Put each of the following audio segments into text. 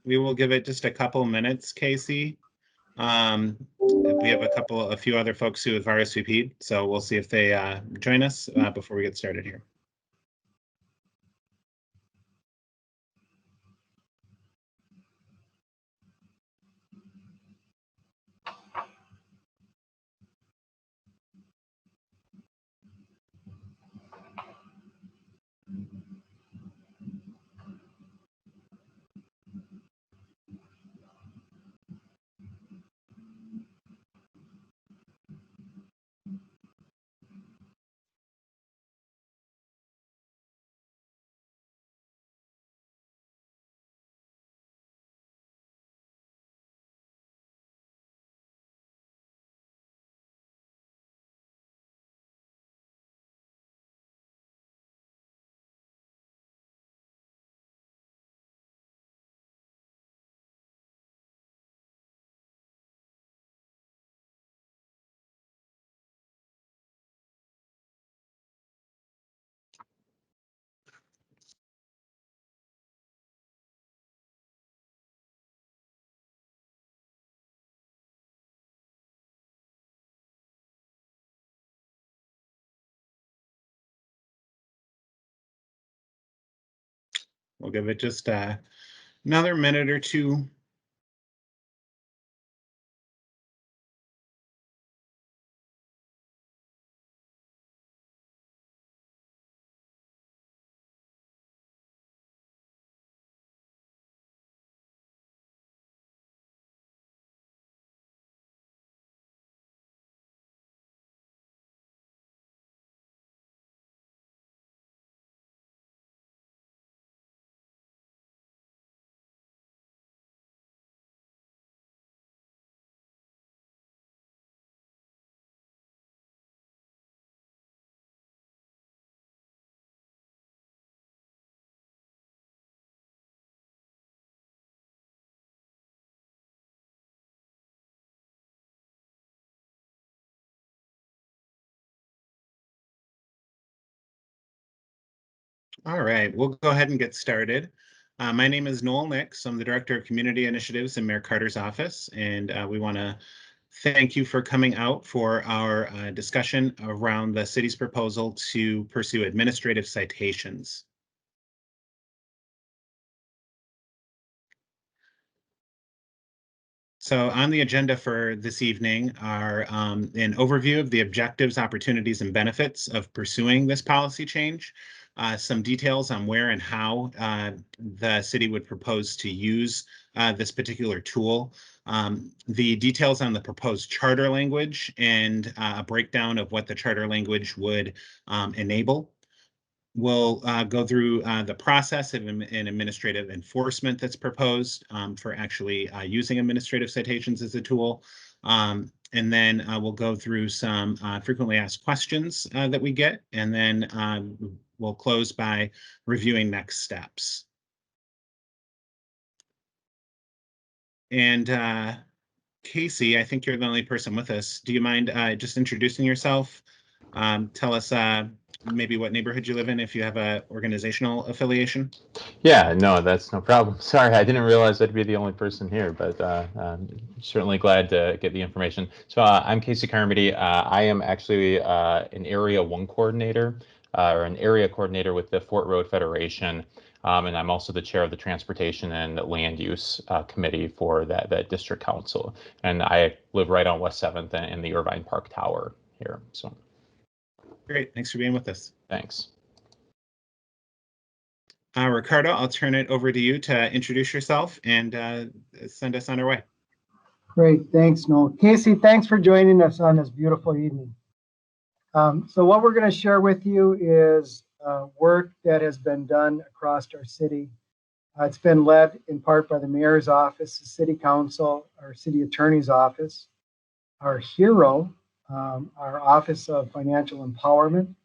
We will give it just a couple minutes, Casey. We have a few other folks who have RSVP'd, so we'll see if they join us before we get started here. We'll give it just another minute or two. All right, we'll go ahead and get started. My name is Noel Nix. I'm the Director of Community Initiatives in Mayor Carter's office, and we want to thank you for coming out for our discussion around the city's proposal to pursue administrative citations. So on the agenda for this evening are an overview of the objectives, opportunities, and benefits of pursuing this policy change, some details on where and how the city would propose to use this particular tool, the details on the proposed charter language, and a breakdown of what the charter language would enable. We'll go through the process of an administrative enforcement that's proposed for actually using administrative citations as a tool. And then we'll go through some frequently asked questions that we get, and then we'll close by reviewing next steps. And Casey, I think you're the only person with us. Do you mind just introducing yourself? Tell us maybe what neighborhood you live in, if you have a organizational affiliation. Yeah, no, that's no problem. Sorry, I didn't realize I'd be the only person here, but I'm certainly glad to get the information. So I'm Casey Carmody. I am actually an Area 1 coordinator or an area coordinator with the Fort Road Federation. And I'm also the chair of the Transportation and Land Use Committee for that district council. And I live right on West 7th in the Irvine Park Tower here. So Great, thanks for being with us. thanks. Ricardo, I'll turn it over to you to introduce yourself and send us on our way. Great, thanks, Noel. Casey, thanks for joining us on this beautiful evening. So what we're going to share with you is work that has been done across our city. It's been led in part by the mayor's office, the city council, our city attorney's office, our hero, our Office of Financial Empowerment,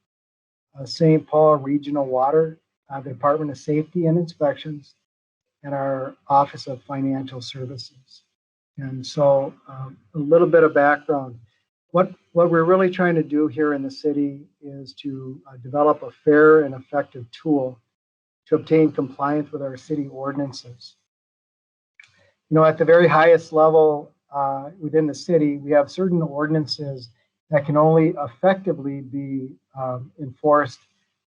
St. Paul Regional Water, the Department of Safety and Inspections, and our Office of Financial Services. And so a little bit of background. What we're really trying to do here in the city is to develop a fair and effective tool to obtain compliance with our city ordinances. At the very highest level within the city, we have certain ordinances that can only effectively be enforced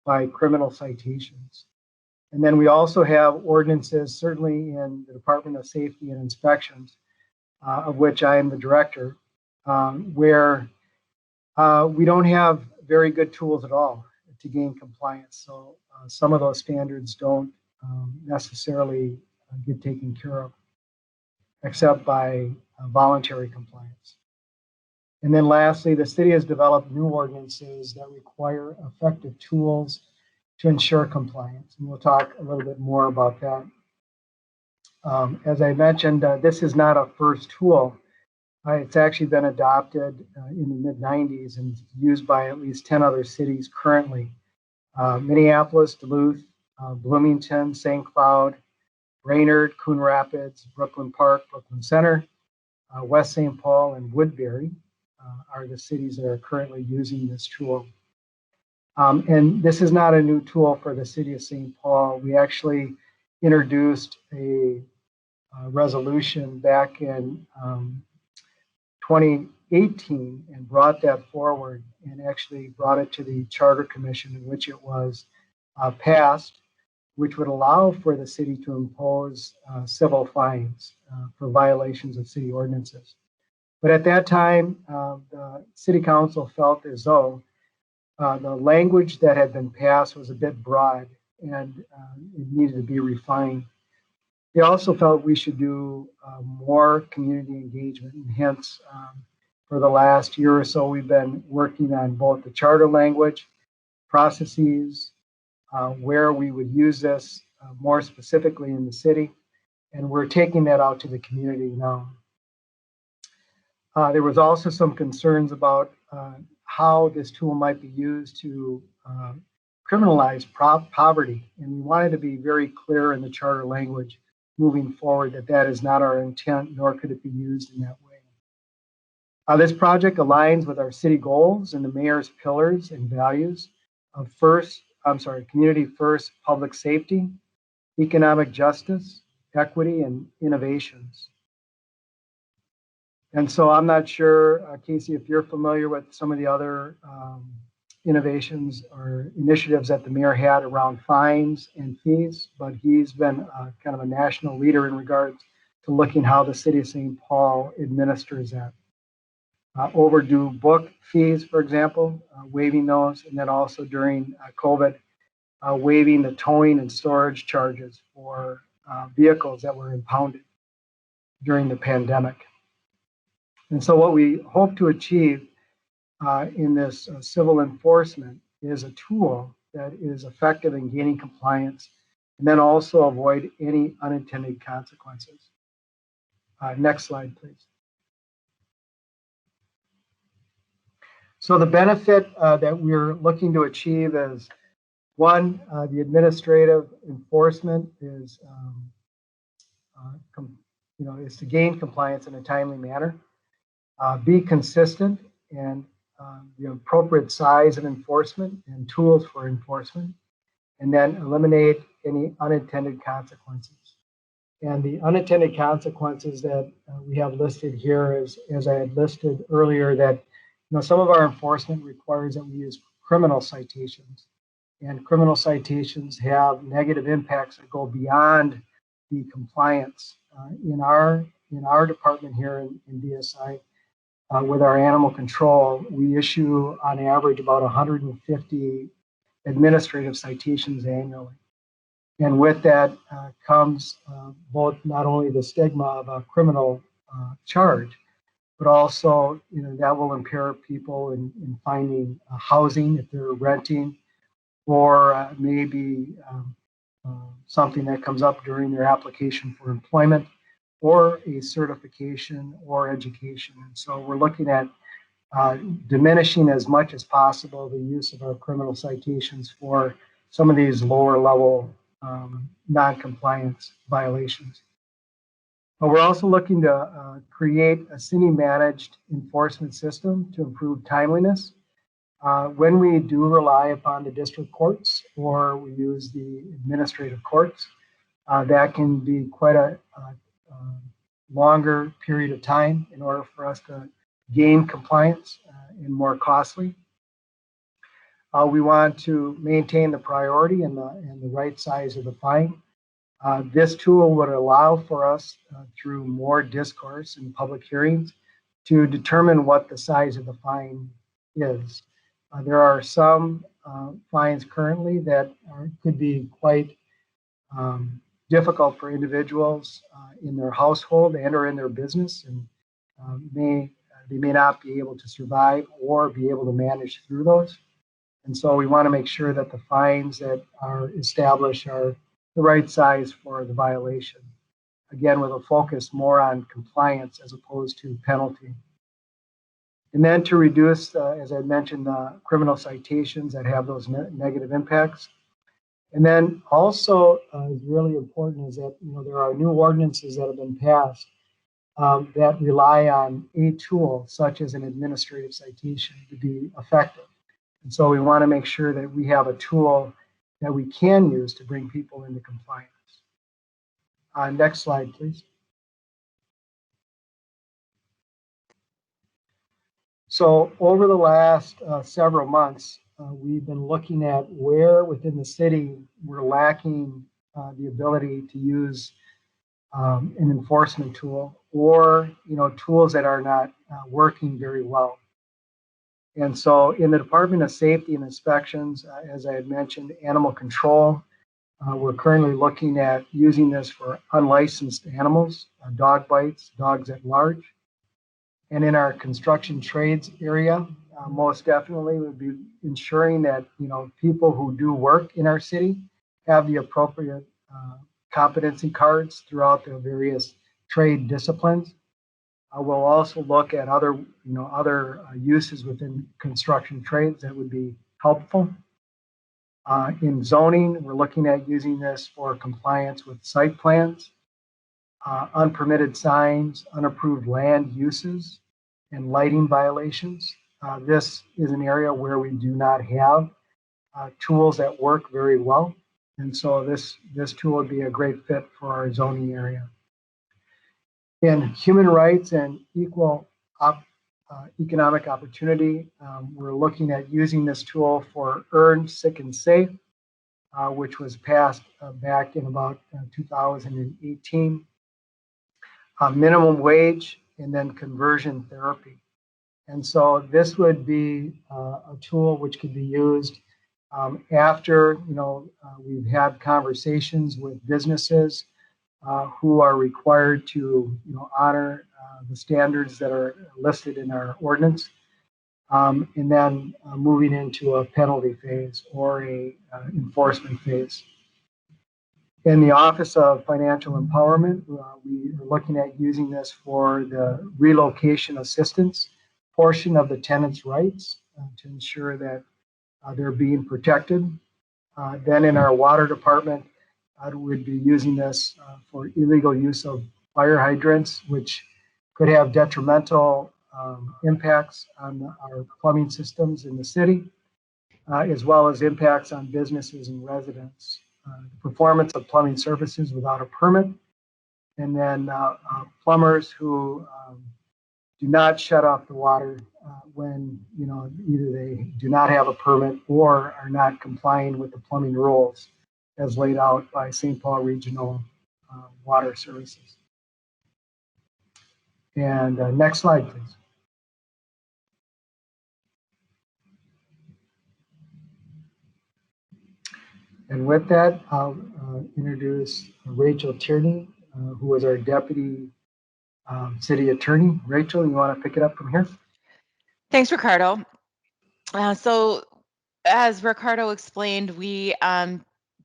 by criminal citations. And then we also have ordinances, certainly in the Department of Safety and Inspections, of which I am the director, where we don't have very good tools at all to gain compliance. So some of those standards don't necessarily get taken care of, except by voluntary compliance. And then lastly, the city has developed new ordinances that require effective tools to ensure compliance. And we'll talk a little bit more about that. As I mentioned, this is not a first tool. It's actually been adopted in the mid-90s and used by at least 10 other cities currently. Minneapolis, Duluth, Bloomington, St. Cloud, Brainerd, Coon Rapids, Brooklyn Park, Brooklyn Center, West St. Paul, and Woodbury are the cities that are currently using this tool. And this is not a new tool for the city of St. Paul. We actually introduced a resolution back in 2018 and brought that forward and actually brought it to the Charter Commission, in which it was passed, which would allow for the city to impose civil fines for violations of city ordinances. But at that time, the city council felt as though the language that had been passed was a bit broad and it needed to be refined. They also felt we should do more community engagement, and hence for the last year or so, we've been working on both the charter language, processes, where we would use this more specifically in the city, and we're taking that out to the community now. There was also some concerns about how this tool might be used to criminalize poverty, and we wanted to be very clear in the charter language moving forward that that is not our intent, nor could it be used in that way. This project aligns with our city goals and the mayor's pillars and values of community first, public safety, economic justice, equity, and innovations. And so I'm not sure, Casey, if you're familiar with some of the other innovations or initiatives that the mayor had around fines and fees, but he's been kind of a national leader in regards to looking how the city of St. Paul administers that. Overdue book fees, for example, waiving those, and then also during COVID, waiving the towing and storage charges for vehicles that were impounded during the pandemic. And so what we hope to achieve in this civil enforcement is a tool that is effective in gaining compliance and then also avoid any unintended consequences. Next slide, please. So the benefit that we're looking to achieve is, one, the administrative enforcement is, is to gain compliance in a timely manner, be consistent, and the appropriate size of enforcement and tools for enforcement, and then eliminate any unintended consequences. And the unintended consequences that we have listed here is, as I had listed earlier, that some of our enforcement requires that we use criminal citations, and criminal citations have negative impacts that go beyond the compliance. In our department here in DSI, with our animal control, we issue on average about 150 administrative citations annually. And with that comes both not only the stigma of a criminal charge, but also that will impair people in finding housing if they're renting, or maybe something that comes up during their application for employment, or a certification or education. And so we're looking at diminishing as much as possible the use of our criminal citations for some of these lower level non-compliance violations. But we're also looking to create a city-managed enforcement system to improve timeliness. When we do rely upon the district courts or we use the administrative courts, that can be quite a longer period of time in order for us to gain compliance and more costly. We want to maintain the priority and the right size of the fine. This tool would allow for us, through more discourse and public hearings, to determine what the size of the fine is. There are some fines currently that could be quite difficult for individuals in their household and or in their business, and they may not be able to survive or be able to manage through those. And so we want to make sure that the fines that are established are the right size for the violation. Again, with a focus more on compliance as opposed to penalty. And then to reduce, as I mentioned, criminal citations that have those negative impacts. And then also is really important is that there are new ordinances that have been passed that rely on a tool such as an administrative citation to be effective. And so we want to make sure that we have a tool that we can use to bring people into compliance. Next slide, please. So over the last several months, we've been looking at where within the city we're lacking the ability to use an enforcement tool, or tools that are not working very well. And so in the Department of Safety and Inspections, as I had mentioned, animal control, we're currently looking at using this for unlicensed animals, dog bites, dogs at large. And in our construction trades area, most definitely would be ensuring that people who do work in our city have the appropriate competency cards throughout the various trade disciplines. We'll also look at other uses within construction trades that would be helpful. In zoning, we're looking at using this for compliance with site plans, unpermitted signs, unapproved land uses, and lighting violations. This is an area where we do not have tools that work very well. And so this tool would be a great fit for our zoning area. In human rights and equal economic opportunity, we're looking at using this tool for Earn, Sick, and Safe, which was passed back in about 2018. Minimum wage, and then conversion therapy. And so this would be a tool which could be used after we've had conversations with businesses who are required to honor the standards that are listed in our ordinance, and then moving into a penalty phase or a enforcement phase. In the Office of Financial Empowerment, we are looking at using this for the relocation assistance portion of the tenant's rights to ensure that they're being protected. Then in our water department, we'd be using this for illegal use of fire hydrants, which could have detrimental impacts on our plumbing systems in the city, as well as impacts on businesses and residents. The performance of plumbing services without a permit, and then plumbers who do not shut off the water when either they do not have a permit or are not complying with the plumbing rules as laid out by St. Paul Regional Water Services. And next slide, please. And with that, I'll introduce Rachel Tierney, who is our Deputy City Attorney. Rachel, you want to pick it up from here? Thanks, Ricardo. So as Ricardo explained, we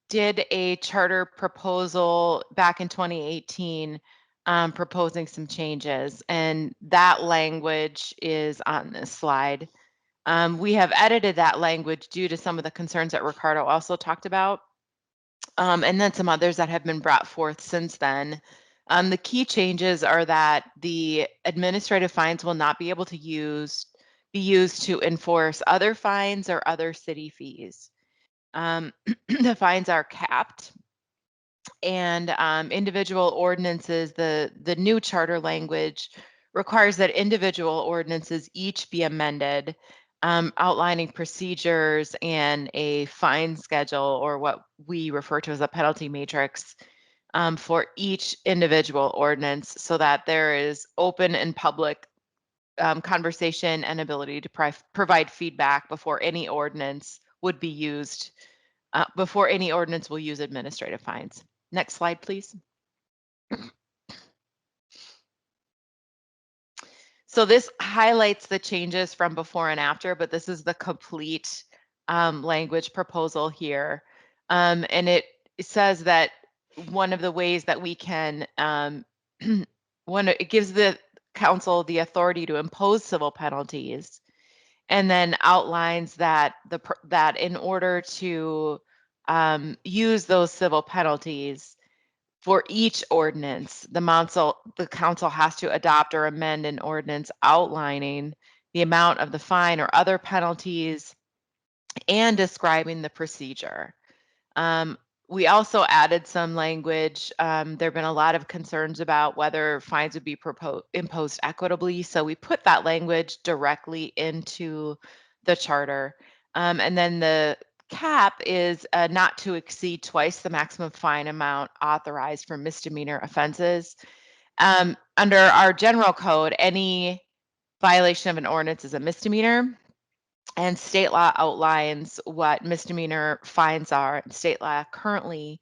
did a charter proposal back in 2018 proposing some changes, and that language is on this slide. We have edited that language due to some of the concerns that Ricardo also talked about, and then some others that have been brought forth since then. The key changes are that the administrative fines will not be able to be used to enforce other fines or other city fees. The fines are capped And individual ordinances, the new charter language requires that individual ordinances each be amended, outlining procedures and a fine schedule, or what we refer to as a penalty matrix, for each individual ordinance, so that there is open and public conversation and ability to provide feedback before any ordinance would be used, before any ordinance will use administrative fines. Next slide, please. So this highlights the changes from before and after, but this is the complete language proposal here. And it says that one of the ways that we can, it gives the council the authority to impose civil penalties, and then outlines that that in order to use those civil penalties, for each ordinance, the council has to adopt or amend an ordinance outlining the amount of the fine or other penalties and describing the procedure. We also added some language. There have been a lot of concerns about whether fines would be imposed equitably. So we put that language directly into the charter. And then the cap is not to exceed twice the maximum fine amount authorized for misdemeanor offenses. Under our general code, any violation of an ordinance is a misdemeanor, and state law outlines what misdemeanor fines are. State law currently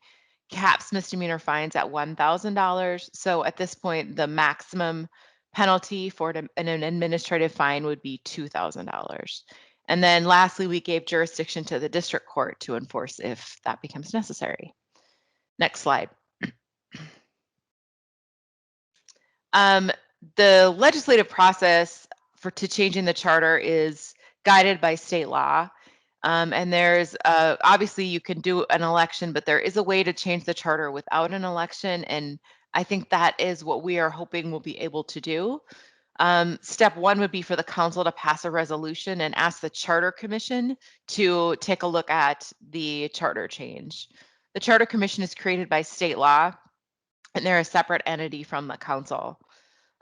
caps misdemeanor fines at $1,000. So at this point, the maximum penalty for an administrative fine would be $2,000. And then lastly, we gave jurisdiction to the district court to enforce if that becomes necessary. Next slide. The legislative process to changing the charter is guided by state law. And there's obviously you can do an election, but there is a way to change the charter without an election. And I think that is what we are hoping we'll be able to do. Step one would be for the council to pass a resolution and ask the Charter Commission to take a look at the charter change. The Charter Commission is created by state law, and they're a separate entity from the council.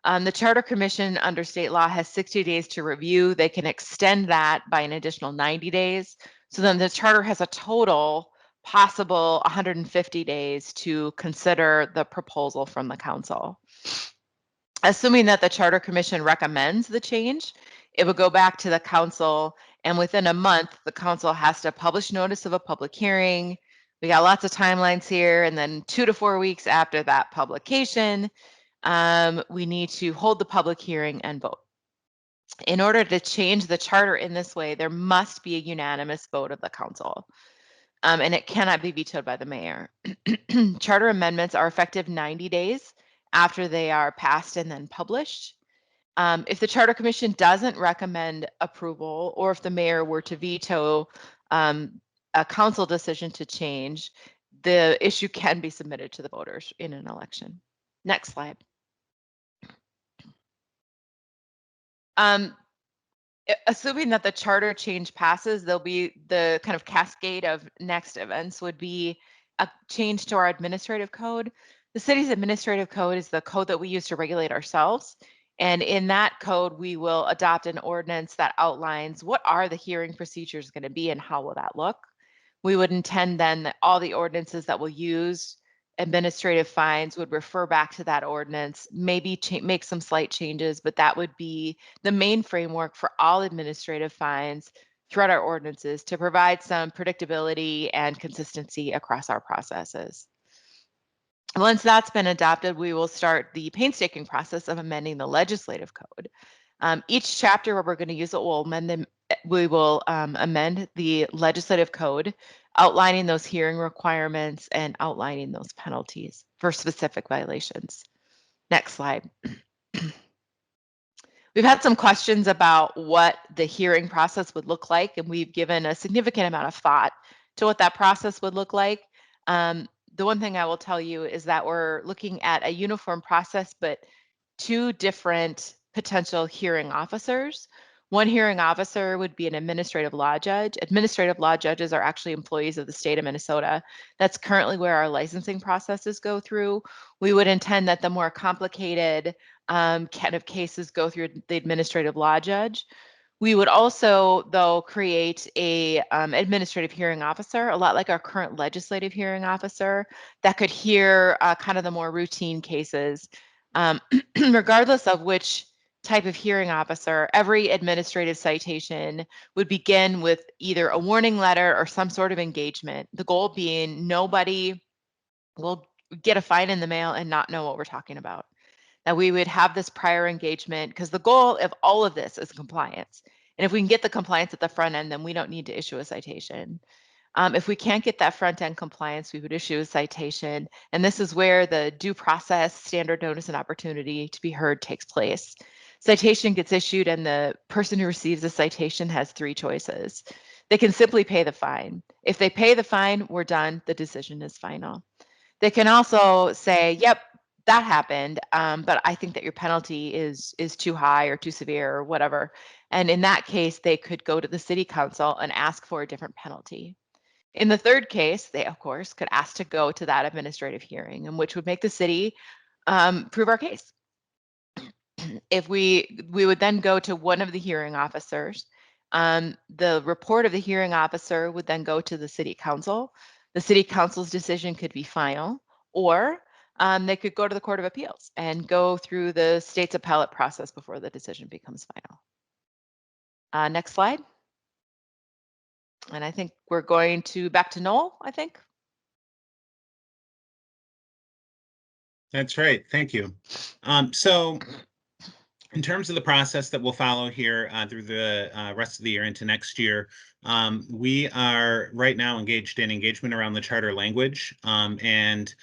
The Charter Commission under state law has 60 days to review. They can extend that by an additional 90 days. So then the charter has a total possible 150 days to consider the proposal from the council. Assuming that the Charter Commission recommends the change, it would go back to the council, and within a month, the council has to publish notice of a public hearing. We got lots of timelines here, and then 2 to 4 weeks after that publication, we need to hold the public hearing and vote. In order to change the charter in this way, there must be a unanimous vote of the council, and it cannot be vetoed by the mayor. Charter amendments are effective 90 days after they are passed and then published. If the Charter Commission doesn't recommend approval, or if the mayor were to veto a council decision to change, the issue can be submitted to the voters in an election. Next slide. Assuming that the charter change passes, there'll be the kind of cascade of next events would be a change to our administrative code. The city's administrative code is the code that we use to regulate ourselves. And in that code, we will adopt an ordinance that outlines what are the hearing procedures going to be and how will that look. We would intend then that all the ordinances that will use administrative fines would refer back to that ordinance, maybe make some slight changes, but that would be the main framework for all administrative fines throughout our ordinances to provide some predictability and consistency across our processes. Once that's been adopted, we will start the painstaking process of amending the legislative code. Each chapter where we're going to use it will amend the legislative code, outlining those hearing requirements and outlining those penalties for specific violations. Next slide. We've had some questions about what the hearing process would look like, and we've given a significant amount of thought to what that process would look like. The one thing I will tell you is that we're looking at a uniform process, but 2 different potential hearing officers. One hearing officer would be an administrative law judge. Administrative law judges are actually employees of the state of Minnesota. That's currently where our licensing processes go through. We would intend that the more complicated kind of cases go through the administrative law judge. We would also, though, create a administrative hearing officer, a lot like our current legislative hearing officer, that could hear kind of the more routine cases. Regardless of which type of hearing officer, every administrative citation would begin with either a warning letter or some sort of engagement. The goal being nobody will get a fine in the mail and not know what we're talking about. That we would have this prior engagement, because the goal of all of this is compliance. And if we can get the compliance at the front end, then we don't need to issue a citation. If we can't get that front end compliance, we would issue a citation. And this is where the due process, standard notice, and opportunity to be heard takes place. Citation gets issued, and the person who receives the citation has three choices. They can simply pay the fine. If they pay the fine, we're done. The decision is final. They can also say, yep, that happened, but I think that your penalty is too high or too severe or whatever. And in that case, they could go to the city council and ask for a different penalty. In the third case, they, of course, could ask to go to that administrative hearing, and which would make the city prove our case. If we would then go to one of the hearing officers. The report of the hearing officer would then go to the city council. The city council's decision could be final, or they could go to the Court of Appeals and go through the state's appellate process before the decision becomes final. Next slide. And I think we're going to back to Noel, I think. That's right. Thank you. So in terms of the process that we'll follow here through the rest of the year into next year, we are right now engaged in engagement around the charter language, and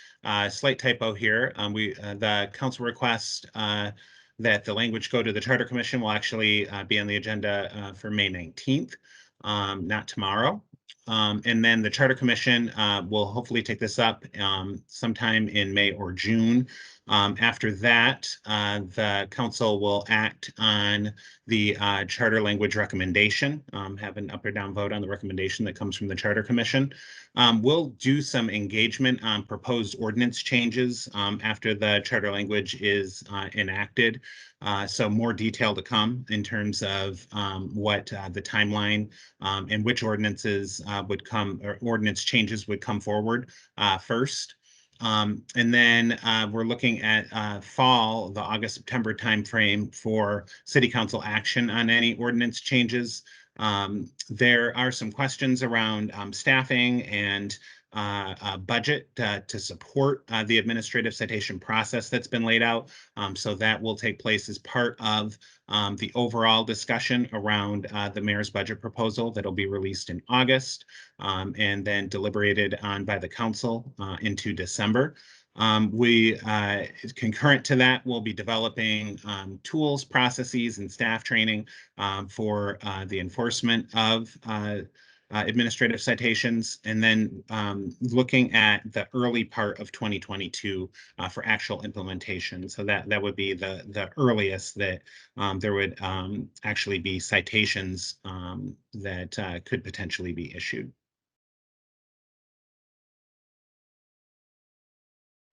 slight typo here. The council request that the language go to the Charter Commission will actually be on the agenda for May 19th, not tomorrow. And then the Charter Commission will hopefully take this up sometime in May or June. After that, the council will act on the charter language recommendation, have an up or down vote on the recommendation that comes from the Charter Commission. We'll do some engagement on proposed ordinance changes after the charter language is enacted. So more detail to come in terms of what the timeline and which ordinances would come, or ordinance changes would come forward first. And then we're looking at fall, the August-September timeframe for city council action on any ordinance changes. There are some questions around staffing and budget to support the administrative citation process that's been laid out. So that will take place as part of the overall discussion around the mayor's budget proposal that'll be released in August, and then deliberated on by the council into December. Concurrent to that, we'll be developing tools, processes, and staff training for the enforcement of administrative citations, and then looking at the early part of 2022 for actual implementation. So that would be the earliest that there would actually be citations that could potentially be issued.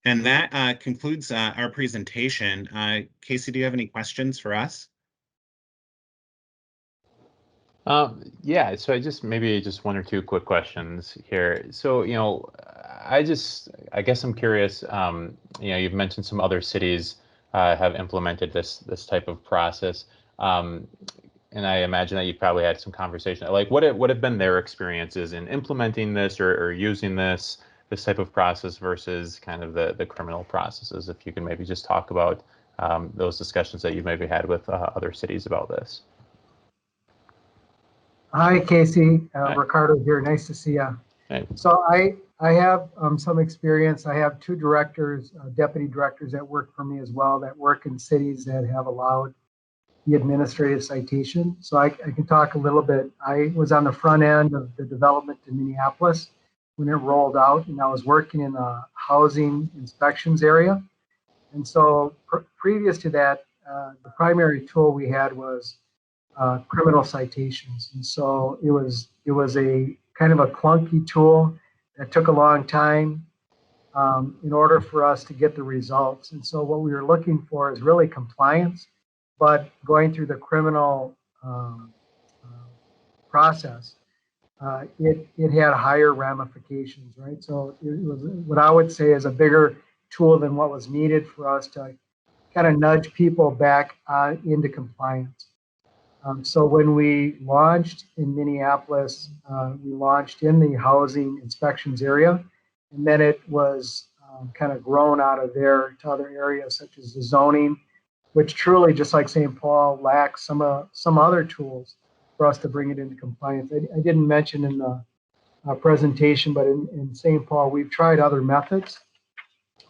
And that concludes our presentation. Casey, do you have any questions for us? Yeah, so maybe just one or two quick questions here. So, I guess I'm curious, you've mentioned some other cities have implemented this type of process. And I imagine that you probably had some conversation, like what have been their experiences in implementing this or using this type of process versus kind of the criminal processes. If you can maybe just talk about those discussions that you've maybe had with other cities about this. Hi, Casey. Hi. Ricardo here. Nice to see you. Hey. So I have some experience. I have two directors, deputy directors that work for me as well, that work in cities that have allowed the administrative citation. So I can talk a little bit. I was on the front end of the development in Minneapolis when it rolled out, and I was working in the housing inspections area. And so previous to that, the primary tool we had was criminal citations. And so it was a kind of a clunky tool that took a long time in order for us to get the results. And so what we were looking for is really compliance, but going through the criminal process, it had higher ramifications, right? So it was what I would say is a bigger tool than what was needed for us to kind of nudge people back into compliance. So when we launched in Minneapolis, we launched in the housing inspections area, and then it was kind of grown out of there to other areas such as the zoning, which truly, just like St. Paul, lacks some other tools for us to bring it into compliance. I didn't mention in the presentation, but in St. Paul, we've tried other methods,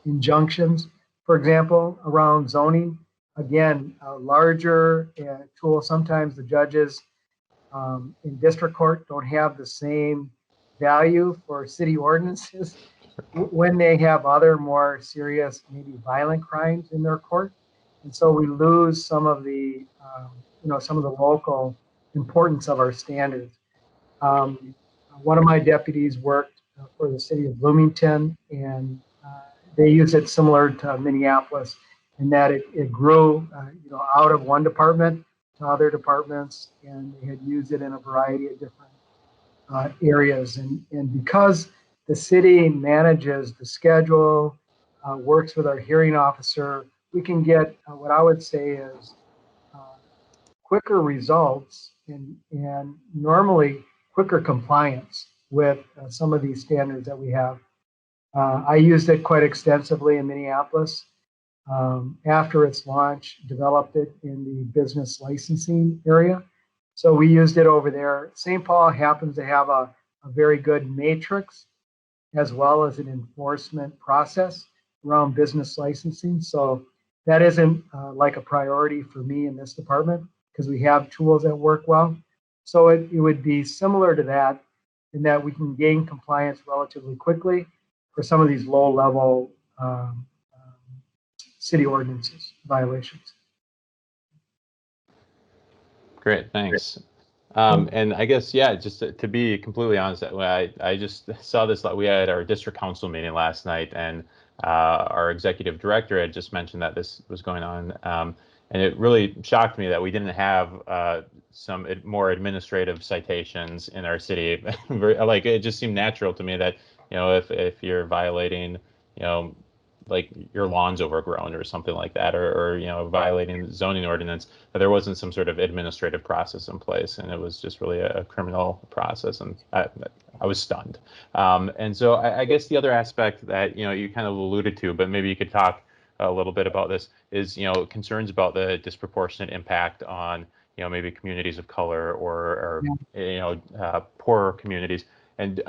injunctions, for example, around zoning. Again, a larger tool. Sometimes the judges in district court don't have the same value for city ordinances when they have other more serious, maybe violent crimes in their court. And so we lose some of the, some of the local importance of our standards. One of my deputies worked for the city of Bloomington, and they use it similar to Minneapolis in that it grew, out of one department to other departments, and they had used it in a variety of different areas. And because the city manages the schedule, works with our hearing officer, we can get what I would say is quicker results and normally quicker compliance with some of these standards that we have. I used it quite extensively in Minneapolis. After its launch, developed it in the business licensing area. So we used it over there. St. Paul happens to have a very good matrix as well as an enforcement process around business licensing. So that isn't like a priority for me in this department because we have tools that work well. So it would be similar to that in that we can gain compliance relatively quickly for some of these low-level city ordinances violations. Great, thanks. And I guess, yeah, just to be completely honest, I just saw this. We had our district council meeting last night, and our executive director had just mentioned that this was going on. And it really shocked me that we didn't have some more administrative citations in our city. Like, it just seemed natural to me that, if you're violating, like your lawn's overgrown or something like that, or violating the zoning ordinance, that there wasn't some sort of administrative process in place, and it was just really a criminal process, and I was stunned. And so I guess the other aspect that you kind of alluded to, but maybe you could talk a little bit about this, is concerns about the disproportionate impact on maybe communities of color or poorer communities. And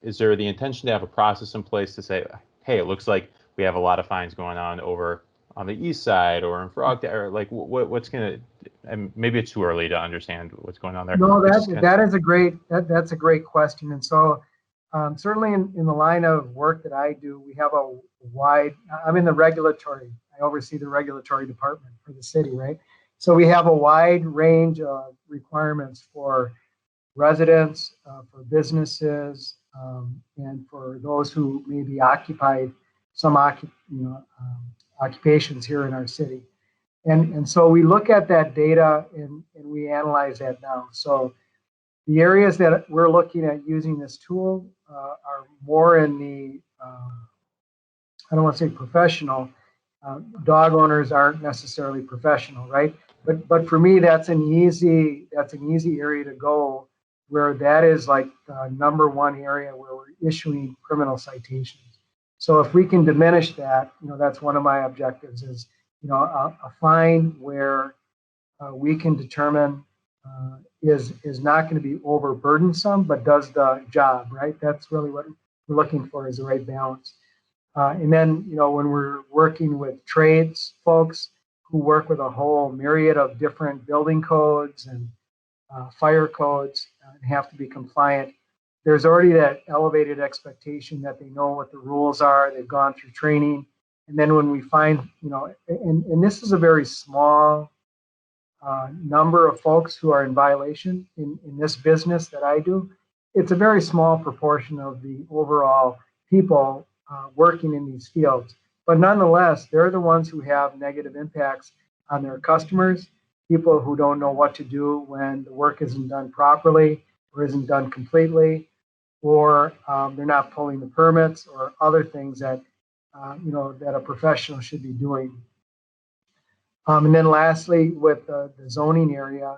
is there the intention to have a process in place to say, hey, it looks like we have a lot of fines going on over on the east side or in Frogtown, or like what's going to, and maybe it's too early to understand what's going on there. No, that's a great question. And so certainly in the line of work that I do, we have I'm in the regulatory, I oversee the regulatory department for the city, right? So we have a wide range of requirements for residents, for businesses, and for those who may be occupied some occupations here in our city. And so we look at that data and we analyze that now. So the areas that we're looking at using this tool are more in the, I don't want to say professional, dog owners aren't necessarily professional, right? But for me, that's an easy area to go, where that is like the number one area where we're issuing criminal citations. So if we can diminish that, that's one of my objectives is, a fine where we can determine is not going to be overburdensome, but does the job, right? That's really what we're looking for, is the right balance. And then, when we're working with trades folks who work with a whole myriad of different building codes and fire codes and have to be compliant, there's already that elevated expectation that they know what the rules are, they've gone through training. And then when we find, and this is a very small number of folks who are in violation in this business that I do, it's a very small proportion of the overall people working in these fields. But nonetheless, they're the ones who have negative impacts on their customers, people who don't know what to do when the work isn't done properly or isn't done completely, or they're not pulling the permits or other things that that a professional should be doing. And then lastly, with the zoning area,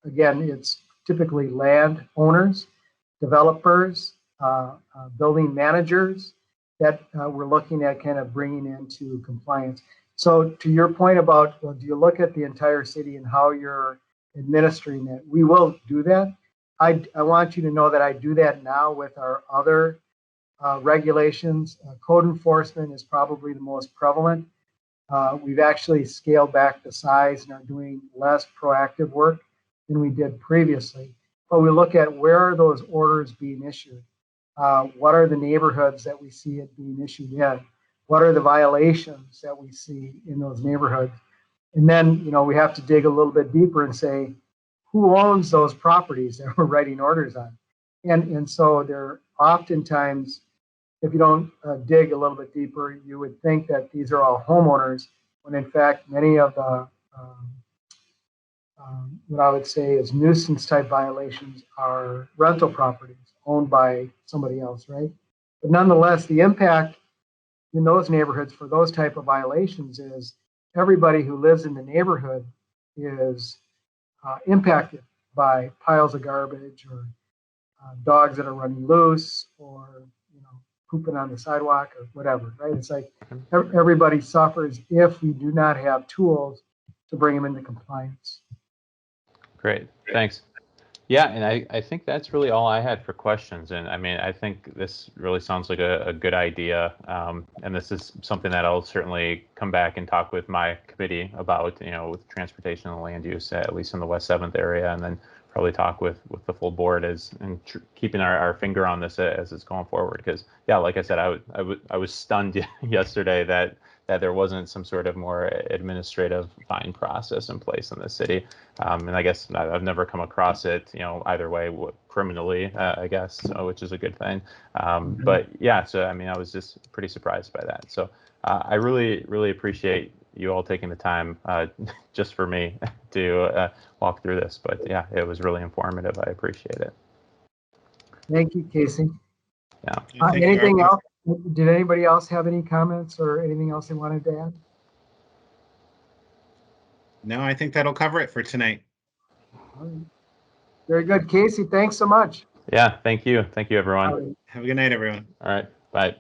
again, it's typically land owners, developers, building managers that we're looking at kind of bringing into compliance. So to your point about, well, do you look at the entire city and how you're administering it? We will do that. I want you to know that I do that now with our other regulations. Code enforcement is probably the most prevalent. We've actually scaled back the size and are doing less proactive work than we did previously. But we look at where are those orders being issued? What are the neighborhoods that we see it being issued in? What are the violations that we see in those neighborhoods? And then, we have to dig a little bit deeper and say, who owns those properties that we're writing orders on? And so they're oftentimes, if you don't dig a little bit deeper, you would think that these are all homeowners, when in fact, many of the, what I would say is nuisance type violations are rental properties owned by somebody else, right? But nonetheless, the impact in those neighborhoods for those type of violations is everybody who lives in the neighborhood is impacted by piles of garbage or dogs that are running loose or pooping on the sidewalk or whatever, right? It's like everybody suffers if we do not have tools to bring them into compliance. Great, thanks. Yeah, and I think that's really all I had for questions. And I mean, I think this really sounds like a good idea. And this is something that I'll certainly come back and talk with my committee about, with transportation and land use, at least in the West 7th area, and then probably talk with the full board keeping our finger on this as it's going forward. Because yeah, like I said, I was stunned yesterday that there wasn't some sort of more administrative fine process in place in the city. And I guess I've never come across it, either way, criminally, I guess, which is a good thing. But yeah, so I mean, I was just pretty surprised by that. So I really, really appreciate you all taking the time just for me to walk through this. But yeah, it was really informative. I appreciate it. Thank you, Casey. Yeah. Anything else? Did anybody else have any comments or anything else they wanted to add? No, I think that'll cover it for tonight. All right. Very good. Casey, thanks so much. Yeah, thank you. Thank you, everyone. Have a good night, everyone. All right, bye.